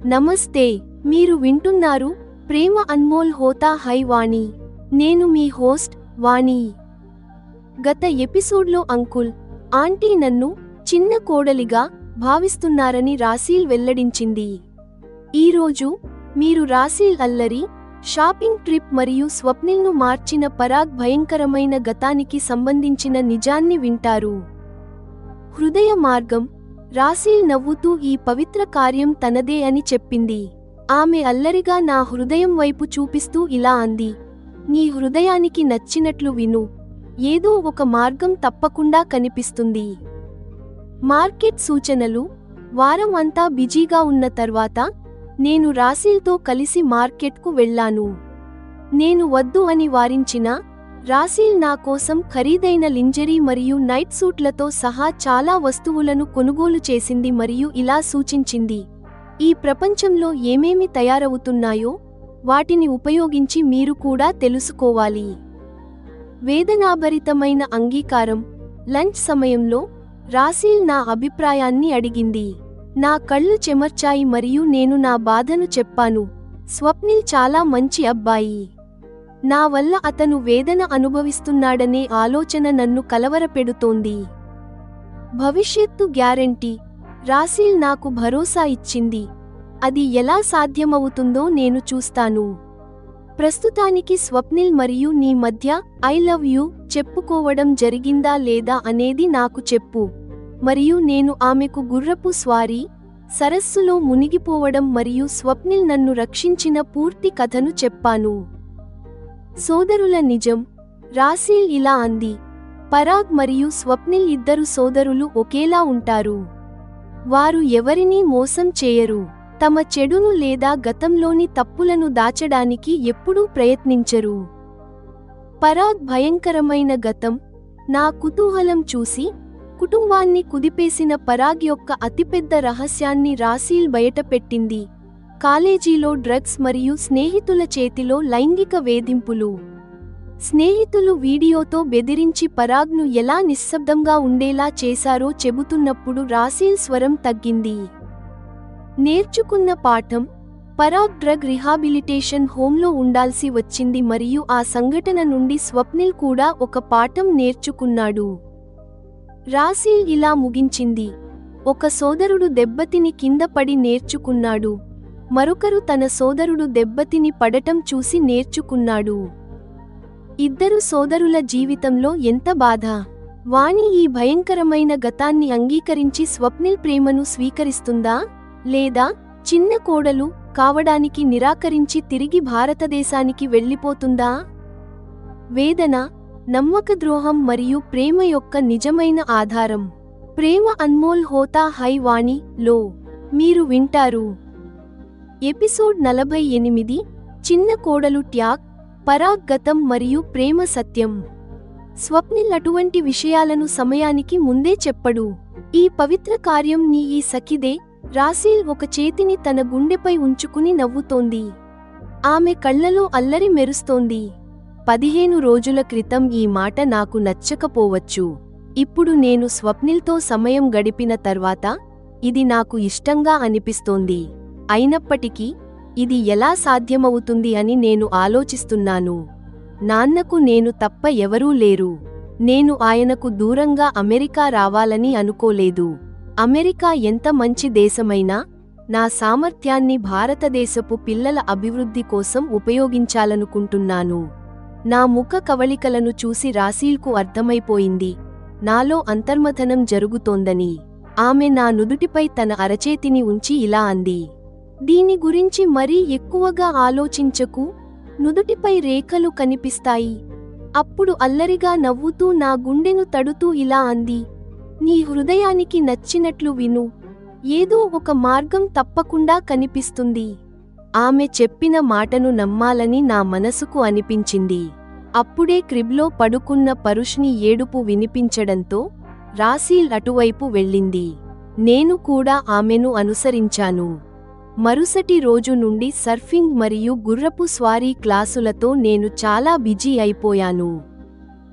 నమస్తే, మీరు వింటున్నారు ప్రేమ అన్మోల్ హోతా హై వాణి. నేను మీ హోస్ట్ వాణి. గత ఎపిసోడ్లో అంకుల్, ఆంటీ నన్ను చిన్న కోడలిగా భావిస్తున్నారని రాసీల్ వెల్లడించింది. ఈరోజు మీరు రాసీల్ అల్లరి, షాపింగ్ ట్రిప్ మరియు స్వప్నిల్ను మార్చిన పరాగ్ భయంకరమైన గతానికి సంబంధించిన నిజాన్ని వింటారు. హృదయ మార్గం. రాసీల్ నవ్వుతూ ఈ పవిత్ర కార్యం తనదే అని చెప్పింది. ఆమె అల్లరిగా నా హృదయం వైపు చూపిస్తూ ఇలా అంది, నీ హృదయానికి నచ్చినట్లు విను, ఏదో ఒక మార్గం తప్పకుండా కనిపిస్తుంది. మార్కెట్ సూచనలు. వారం అంతా బిజీగా ఉన్న తర్వాత నేను రాసీల్తో కలిసి మార్కెట్కు వెళ్ళాను. నేను వద్దు అని వారించినా రాసీల్ నా కోసం ఖరీదైన లింజరీ మరియు నైట్ సూట్లతో సహా చాలా వస్తువులను కొనుగోలు చేసింది మరియు ఇలా సూచించింది, ఈ ప్రపంచంలో ఏమేమి తయారవుతున్నాయో వాటిని ఉపయోగించి మీరు కూడా తెలుసుకోవాలి. వేదనాభరితమైన అంగీకారం. లంచ్ సమయంలో రాసీల్ నా అభిప్రాయాన్ని అడిగింది. నా కళ్ళు చెమర్చాయి మరియు నేను నా బాధను చెప్పాను. స్వప్నిల్ చాలా మంచి అబ్బాయి. నా వల్ల అతను వేదన అనుభవిస్తున్నాడనే ఆలోచన నన్ను కలవరపెడుతోంది. భవిష్యత్తు గ్యారెంటీ. రాసీల్ నాకు భరోసా ఇచ్చింది. అది ఎలా సాధ్యమవుతుందో నేను చూస్తాను. ప్రస్తుతానికి స్వప్నిల్ మరియు నీ మధ్య ఐ లవ్ యూ చెప్పుకోవడం జరిగిందా లేదా అనేది నాకు చెప్పు. మరియు నేను ఆమెకు గుర్రపు స్వారీ, సరస్సులో మునిగిపోవడం మరియు స్వప్నిల్ నన్ను రక్షించిన పూర్తి కథను చెప్పాను. సోదరుల నిజం. రాసీల్ ఇలా అంది, పరాగ్ మరియు స్వప్నిల్ ఇద్దరు సోదరులు ఒకేలా ఉంటారు. వారు ఎవరినీ మోసం చేయరు. తమ చెడును లేదా గతంలోని తప్పులను దాచడానికి ఎప్పుడూ ప్రయత్నించరు. పరాగ్ భయంకరమైన గతం. నా కుతూహలం చూసి కుటుంబాన్ని కుదిపేసిన పరాగ్ యొక్క అతిపెద్ద రహస్యాన్ని రాసీల్ బయటపెట్టింది. కాలేజీలో డ్రగ్స్ మరియు స్నేహితుల చేతిలో లైంగిక వేధింపులు. స్నేహితులు వీడియోతో బెదిరించి పరాగ్ను ఎలా నిశ్శబ్దంగా ఉండేలా చేశారో చెబుతున్నప్పుడు రాసీల్ స్వరం తగ్గింది. నేర్చుకున్న పాఠం. పరాగ్ డ్రగ్ రిహాబిలిటేషన్ హోంలో ఉండాల్సి వచ్చింది మరియు ఆ సంఘటన నుండి స్వప్నిల్ కూడా ఒక పాఠం నేర్చుకున్నాడు. రాసీల్ ఇలా ముగించింది, ఒక సోదరుడు దెబ్బతిని కింద పడి నేర్చుకున్నాడు, మరొకరు తన సోదరుడు దెబ్బతిని పడటం చూసి నేర్చుకున్నాడు. ఇద్దరు సోదరుల జీవితంలో ఎంత బాధ. వాణి ఈ భయంకరమైన గతాన్ని అంగీకరించి స్వప్నిల్ ప్రేమను స్వీకరిస్తుందా, లేదా చిన్న కోడలు కావడానికి నిరాకరించి తిరిగి భారతదేశానికి వెళ్ళిపోతుందా? వేదన, నమ్మకద్రోహం మరియు ప్రేమ యొక్క నిజమైన ఆధారం. ప్రేమ అన్మోల్ హోతా హై వాణి లో మీరు వింటారు. ఎపిసోడ్ 48. చిన్న కోడలు ట్యాగ్, పరాగ్ గతం మరియు ప్రేమ సత్యం. స్వప్నిల్ అటువంటి విషయాలను సమయానికి ముందే చెప్పడు. ఈ పవిత్ర కార్యం నీ ఈ సఖిదే. రాసీల్ ఒక చేతిని తన గుండెపై ఉంచుకుని నవ్వుతోంది. ఆమె కళ్లలో అల్లరి మెరుస్తోంది. 15 రోజుల క్రితం ఈ మాట నాకు నచ్చకపోవచ్చు. ఇప్పుడు నేను స్వప్నిల్తో సమయం గడిపిన తర్వాత ఇది నాకు ఇష్టంగా అనిపిస్తోంది. అయినప్పటికీ ఇది ఎలా సాధ్యమవుతుంది అని నేను ఆలోచిస్తున్నాను. నాన్నకు నేను తప్ప ఎవరూ లేరు. నేను ఆయనకు దూరంగా అమెరికా రావాలని అనుకోలేదు. అమెరికా ఎంత మంచి దేశమైనా నా సామర్థ్యాన్ని భారతదేశపు పిల్లల అభివృద్ధి కోసం ఉపయోగించాలనుకుంటున్నాను. నా ముఖ కవళికలను చూసి రాసీల్కు అర్థమైపోయింది, నాలో అంతర్మథనం జరుగుతోందని. ఆమె నా నుదుటిపై తన అరచేతిని ఉంచి ఇలా అంది, దీని గురించి మరీ ఎక్కువగా ఆలోచించకు, నుదుటిపై రేఖలు కనిపిస్తాయి. అప్పుడు అల్లరిగా నవ్వుతూ నా గుండెను తడుతూ ఇలా అంది, నీ హృదయానికి నచ్చినట్లు విను, ఏదో ఒక మార్గం తప్పకుండా కనిపిస్తుంది. ఆమె చెప్పిన మాటను నమ్మాలని నా మనసుకు అనిపించింది. అప్పుడే క్రిబ్లో పడుకున్న పరుష్ని ఏడుపు వినిపించడంతో రాసీల్ అటువైపు వెళ్ళింది. నేను కూడా ఆమెను అనుసరించాను. మరుసటి రోజు నుండి సర్ఫింగ్ మరియు గుర్రపు స్వారీ క్లాసులతో నేను చాలా బిజీ అయిపోయాను.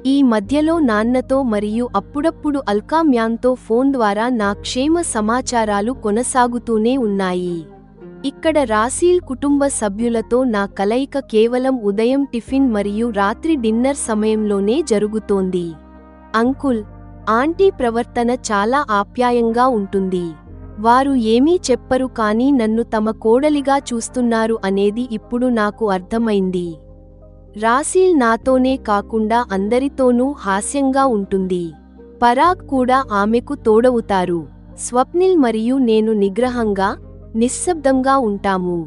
ఈ మధ్యలో నాన్నతో మరియు అప్పుడప్పుడు అల్కామ్యాంతో ఫోన్ ద్వారా నా క్షేమ సమాచారాలు కొనసాగుతూనే ఉన్నాయి. ఇక్కడ రాసీల్ కుటుంబ సభ్యులతో నా కలయిక కేవలం ఉదయం టిఫిన్ మరియు రాత్రి డిన్నర్ సమయంలోనే జరుగుతోంది. అంకుల్, ఆంటీ ప్రవర్తన చాలా ఆప్యాయంగా ఉంటుంది. వారు ఏమీ చెప్పరు కానీ నన్ను తమ కోడలిగా చూస్తున్నారు అనేది ఇప్పుడు నాకు అర్థమైంది. రాసీల్ నాతోనే కాకుండా అందరితోనూ హాస్యంగా ఉంటుంది. పరాగ్ కూడా ఆమెకు తోడవుతారు. స్వప్నిల్ మరియు నేను నిగ్రహంగా, నిశ్శబ్దంగా ఉంటాము.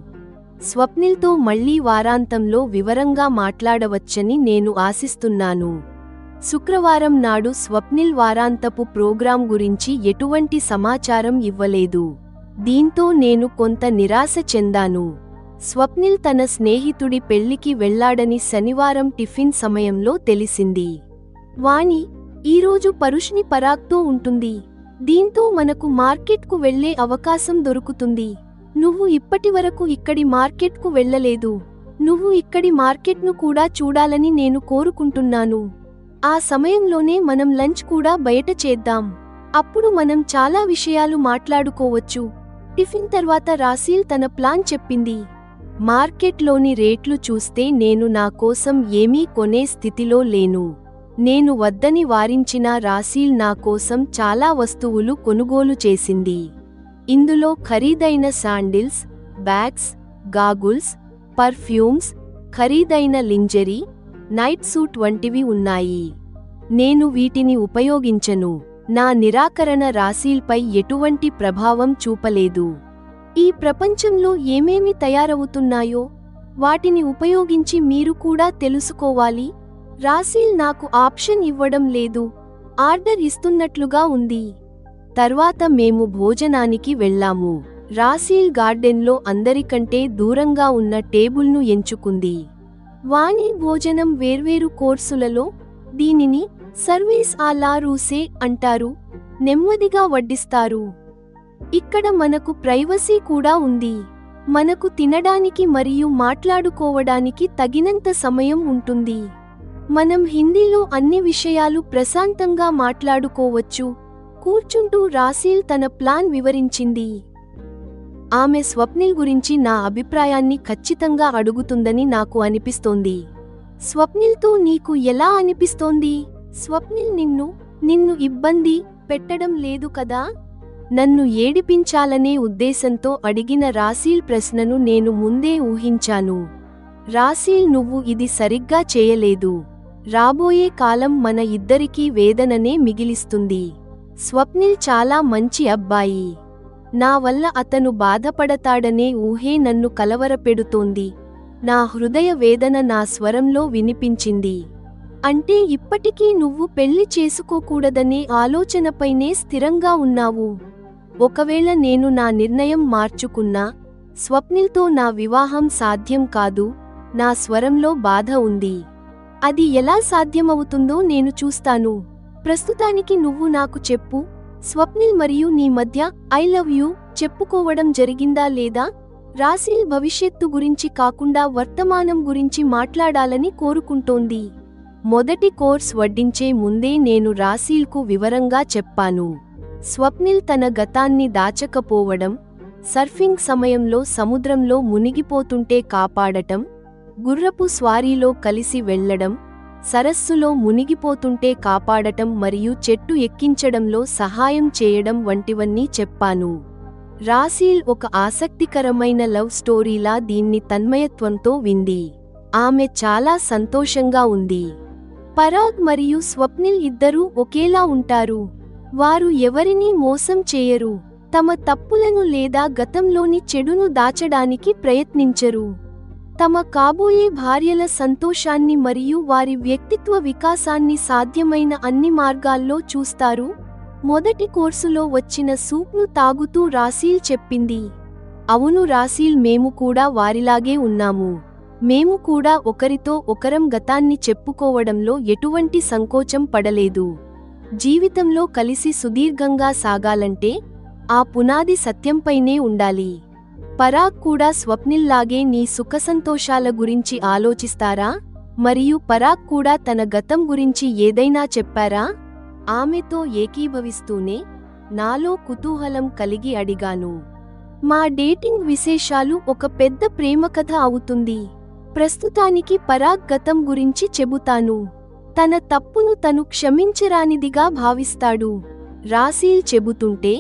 స్వప్నిల్తో మళ్లీ వారాంతంలో వివరంగా మాట్లాడవచ్చని నేను ఆశిస్తున్నాను. శుక్రవారం నాడు స్వప్నిల్ వారాంతపు ప్రోగ్రాం గురించి ఎటువంటి సమాచారం ఇవ్వలేదు. దీంతో నేను కొంత నిరాశ చెందాను. స్వప్నిల్ తన స్నేహితుడి పెళ్లికి వెళ్లాడని శనివారం టిఫిన్ సమయంలో తెలిసింది. వాణి, ఈరోజు పరుష్ని పరాగ్తో ఉంటుంది. దీంతో మనకు మార్కెట్కు వెళ్లే అవకాశం దొరుకుతుంది. నువ్వు ఇప్పటివరకు ఇక్కడి మార్కెట్కు వెళ్లలేదు. నువ్వు ఇక్కడి మార్కెట్ను కూడా చూడాలని నేను కోరుకుంటున్నాను. ఆ సమయంలోనే మనం లంచ్ కూడా బయట చేద్దాం. అప్పుడు మనం చాలా విషయాలు మాట్లాడుకోవచ్చు. టిఫిన్ తర్వాత రాసీల్ తన ప్లాన్ చెప్పింది. మార్కెట్లోని రేట్లు చూస్తే నేను నా కోసం ఏమీ కొనే స్థితిలో లేను. నేను వద్దని వారించిన రాసీల్ నా కోసం చాలా వస్తువులు కొనుగోలు చేసింది. ఇందులో ఖరీదైన శాండిల్స్, బ్యాగ్స్, గాగుల్స్, పర్ఫ్యూమ్స్, ఖరీదైన లింజరీ, నైట్ సూట్ వంటివి ఉన్నాయి. నేను వీటిని ఉపయోగించను. నా నిరాకరణ రాసీల్పై ఎటువంటి ప్రభావం చూపలేదు. ఈ ప్రపంచంలో ఏమేమి తయారవుతున్నాయో వాటిని ఉపయోగించి మీరు కూడా తెలుసుకోవాలి. రాసీల్ నాకు ఆప్షన్ ఇవ్వడం లేదు, ఆర్డర్ ఇస్తున్నట్లుగా ఉంది. తర్వాత మేము భోజనానికి వెళ్ళాము. రాసీల్ గార్డెన్లో అందరికంటే దూరంగా ఉన్న టేబుల్ను ఎంచుకుంది. వాణి భోజనం వేర్వేరు కోర్సులలో, దీనిని సర్వీస్ ఆ లా రూసే అంటారు, నెమ్మదిగా వడ్డిస్తారు. ఇక్కడ మనకు ప్రైవసీ కూడా ఉంది. మనకు తినడానికి మరియు మాట్లాడుకోవడానికి తగినంత సమయం ఉంటుంది. మనం హిందీలో అన్ని విషయాలు ప్రశాంతంగా మాట్లాడుకోవచ్చు. కూర్చుంటూ రాసీల్ తన ప్లాన్ వివరించింది. ఆమె స్వప్నిల్ గురించి నా అభిప్రాయాన్ని ఖచ్చితంగా అడుగుతుందని నాకు అనిపిస్తోంది. స్వప్నిల్తో నీకు ఎలా అనిపిస్తోంది? స్వప్నిల్ నిన్ను ఇబ్బంది పెట్టడం లేదు కదా? నన్ను ఏడిపించాలనే ఉద్దేశంతో అడిగిన రాసీల్ ప్రశ్నను నేను ముందే ఊహించాను. రాసీల్, నువ్వు ఇది సరిగ్గా చేయలేదు. రాబోయే కాలం మన ఇద్దరికీ వేదననే మిగిలిస్తుంది. స్వప్నిల్ చాలా మంచి అబ్బాయి. నా వల్ల అతను బాధపడతాడనే ఊహే నన్ను కలవరపెడుతోంది. నా హృదయ వేదన నా స్వరంలో వినిపించింది. అంటే ఇప్పటికీ నువ్వు పెళ్లి చేసుకోకూడదనే ఆలోచనపైనే స్థిరంగా ఉన్నావు. ఒకవేళ నేను నా నిర్ణయం మార్చుకున్నా, స్వప్నిల్తో నా వివాహం సాధ్యం కాదు. నా స్వరంలో బాధ ఉంది. అది ఎలా సాధ్యమవుతుందో నేను చూస్తాను. ప్రస్తుతానికి నువ్వు నాకు చెప్పు, స్వప్నిల్ మరియు నీ మధ్య ఐ లవ్ యూ చెప్పుకోవడం జరిగిందా లేదా? రాసీల్ భవిష్యత్తు గురించి కాకుండా వర్తమానం గురించి మాట్లాడాలని కోరుకుంటోంది. మొదటి కోర్స్ వడ్డించే ముందే నేను రాసీల్కు వివరంగా చెప్పాను. స్వప్నిల్ తన గతాన్ని దాచకపోవడం, సర్ఫింగ్ సమయంలో సముద్రంలో మునిగిపోతుంటే కాపాడటం, గుర్రపు స్వారీలో కలిసి వెళ్లడం, సరస్సులో మునిగిపోతుంటే కాపాడటం మరియు చెట్టు ఎక్కించడంలో సహాయం చేయడం వంటివన్నీ చెప్పాను. రాసీల్ ఒక ఆసక్తికరమైన లవ్ స్టోరీలా దీన్ని తన్మయత్వంతో వింది. ఆమె చాలా సంతోషంగా ఉంది. పరాగ్ మరియు స్వప్నిల్ ఇద్దరూ ఒకేలా ఉంటారు. వారు ఎవరినీ మోసం చేయరు. తమ తప్పులను లేదా గతంలోని చెడును దాచడానికి ప్రయత్నించరు. తమ కాబోయే భార్యల సంతోషాన్ని మరియు వారి వ్యక్తిత్వ వికాసాన్ని సాధ్యమైన అన్ని మార్గాల్లో చూస్తారు. మొదటి కోర్సులో వచ్చిన సూప్ను తాగుతూ రాసీల్ చెప్పింది. అవును రాసీల్, మేము కూడా వారిలాగే ఉన్నాము. మేము కూడా ఒకరితో ఒకరం గతాన్ని చెప్పుకోవడంలో ఎటువంటి సంకోచం పడలేదు. జీవితంలో కలిసి సుదీర్ఘంగా సాగాలంటే ఆ పునాది సత్యంపైనే ఉండాలి. పరాగ్ కూడా స్వప్నిల్లాగే నీ సుఖసంతోషాల గురించి ఆలోచిస్తారా? మరియు పరాగ్ కూడా తన గతం గురించి ఏదైనా చెప్పారా? ఆమెతో ఏకీభవిస్తూనే నాలో కుతూహలం కలిగి అడిగాను. మా డేటింగ్ విశేషాలు ఒక పెద్ద ప్రేమకథ అవుతుంది. ప్రస్తుతానికి పరాగ్ గతం గురించి చెబుతాను. తన తప్పును తను క్షమించరానిదిగా భావిస్తాడు. రాసీల్ చెబుతుంటే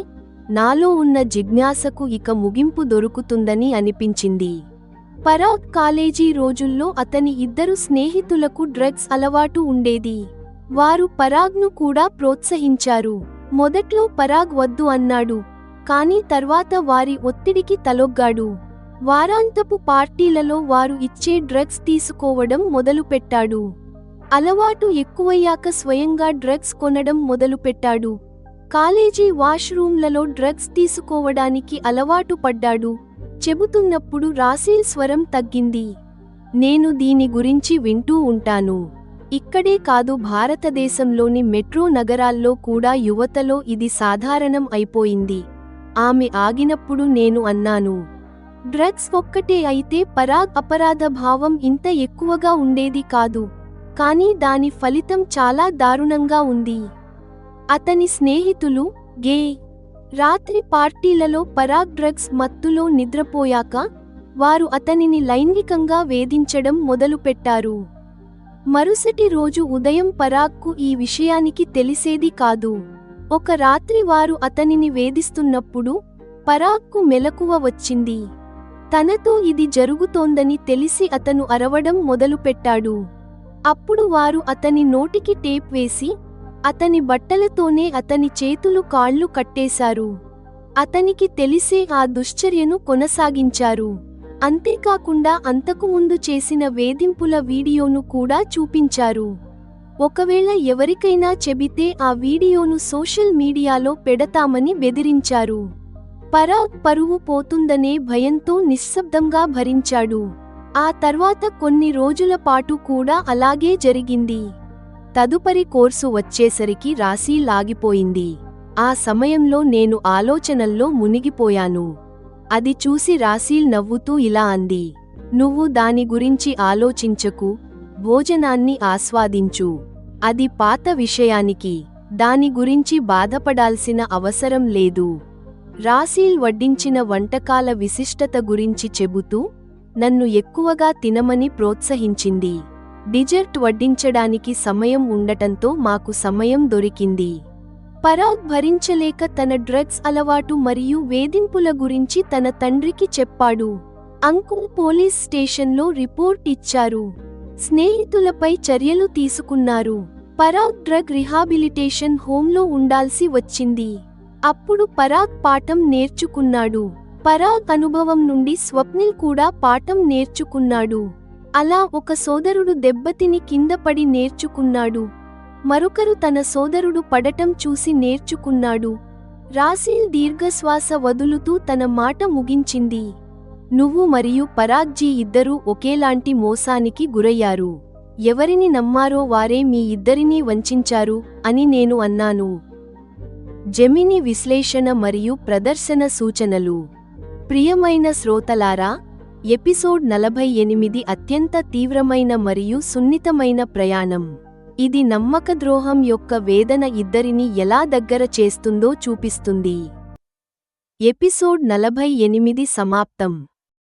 నాలో ఉన్న జిజ్ఞాసకు ఇక ముగింపు దొరుకుతుందని అనిపించింది. పరాగ్ కాలేజీ రోజుల్లో అతని ఇద్దరు స్నేహితులకు డ్రగ్స్ అలవాటు ఉండేది. వారు పరాగ్ను కూడా ప్రోత్సహించారు. మొదట్లో పరాగ్ వద్దు అన్నాడు, కానీ తర్వాత వారి ఒత్తిడికి తలొగ్గాడు. వారాంతపు పార్టీలలో వారు ఇచ్చే డ్రగ్స్ తీసుకోవడం మొదలుపెట్టాడు. అలవాటు ఎక్కువయ్యాక స్వయంగా డ్రగ్స్ కొనడం మొదలుపెట్టాడు. కాలేజీ వాష్రూమ్లలో డ్రగ్స్ తీసుకోవడానికి అలవాటు పడ్డాడు. చెబుతున్నప్పుడు రాసీల్ స్వరం తగ్గింది. నేను దీని గురించి వింటూ ఉంటాను. ఇక్కడే కాదు, భారతదేశంలోని మెట్రో నగరాల్లో కూడా యువతలో ఇది సాధారణం అయిపోయింది. ఆమె ఆగినప్పుడు నేను అన్నాను, డ్రగ్స్ ఒక్కటే అయితే పరాగ్ అపరాధ భావం ఇంత ఎక్కువగా ఉండేది కాదు. కానీ దాని ఫలితం చాలా దారుణంగా ఉంది. అతని స్నేహితులు గే. రాత్రి పార్టీలలో పరాగ్ డ్రగ్స్ మత్తులో నిద్రపోయాక వారు అతనిని లైంగికంగా వేధించడం మొదలుపెట్టారు. మరుసటి రోజు ఉదయం పరాగ్కు ఈ విషయానికి తెలిసేది కాదు. ఒక రాత్రి వారు అతనిని వేధిస్తున్నప్పుడు పరాగ్కు మెలకువ వచ్చింది. తనతో ఇది జరుగుతోందని తెలిసి అతను అరవడం మొదలుపెట్టాడు. అప్పుడు వారు అతని నోటికి టేప్ వేసి అతని బట్టలతోనే అతని చేతులు కాళ్ళు కట్టేశారు. అతనికి తెలిసే ఆ దుశ్చర్యను కొనసాగించారు. అంతేకాకుండా అంతకుముందు చేసిన వేధింపుల వీడియోను కూడా చూపించారు. ఒకవేళ ఎవరికైనా చెబితే ఆ వీడియోను సోషల్ మీడియాలో పెడతామని బెదిరించారు. పరాగ్ పరువు పోతుందనే భయంతో నిశ్శబ్దంగా భరించాడు. ఆ తర్వాత కొన్ని రోజుల పాటు కూడా అలాగే జరిగింది. తదుపరి కోర్సు వచ్చేసరికి రాసీల్ ఆగిపోయింది. ఆ సమయంలో నేను ఆలోచనల్లో మునిగిపోయాను. అది చూసి రాసీల్ నవ్వుతూ ఇలా అంది, నువ్వు దాని గురించి ఆలోచించకు, భోజనాన్ని ఆస్వాదించు. అది పాత విషయానికి, దాని గురించి బాధపడాల్సిన అవసరం లేదు. రాసీల్ వడ్డించిన వంటకాల విశిష్టత గురించి చెబుతూ నన్ను ఎక్కువగా తినమని ప్రోత్సహించింది. డిజర్ట్ వడ్డించడానికి సమయం ఉండటంతో మాకు సమయం దొరికింది. పరాగ్ భరించలేక తన డ్రగ్స్ అలవాటు మరియు వేధింపుల గురించి తన తండ్రికి చెప్పాడు. అంకుల్ పోలీస్ స్టేషన్లో రిపోర్ట్ ఇచ్చారు. స్నేహితులపై చర్యలు తీసుకున్నారు. పరాగ్ డ్రగ్ రిహాబిలిటేషన్ హోంలో ఉండాల్సి వచ్చింది. అప్పుడు పరాగ్ పాఠం నేర్చుకున్నాడు. పరాగ్ అనుభవం నుండి స్వప్నిల్ కూడా పాఠం నేర్చుకున్నాడు. అలా ఒక సోదరుడు దెబ్బతిని కిందపడి నేర్చుకున్నాడు. మరొకరు తన సోదరుడు పడటం చూసి నేర్చుకున్నాడు. రాసీల్ దీర్ఘశ్వాస వదులుతూ తన మాట ముగించింది. నువ్వు మరియు పరాగ్జీ ఇద్దరూ ఒకేలాంటి మోసానికి గురయ్యారు. ఎవరిని నమ్మారో వారే మీ ఇద్దరినీ వంచించారు అని నేను అన్నాను. జెమిని విశ్లేషణ మరియు ప్రదర్శన సూచనలు. ప్రియమైన శ్రోతలారా, ఎపిసోడ్ 48 అత్యంత తీవ్రమైన మరియు సున్నితమైన ప్రయాణం. ఇది నమ్మకద్రోహం యొక్క వేదన ఇద్దరిని ఎలా దగ్గర చేస్తుందో చూపిస్తుంది. ఎపిసోడ్ 48 సమాప్తం.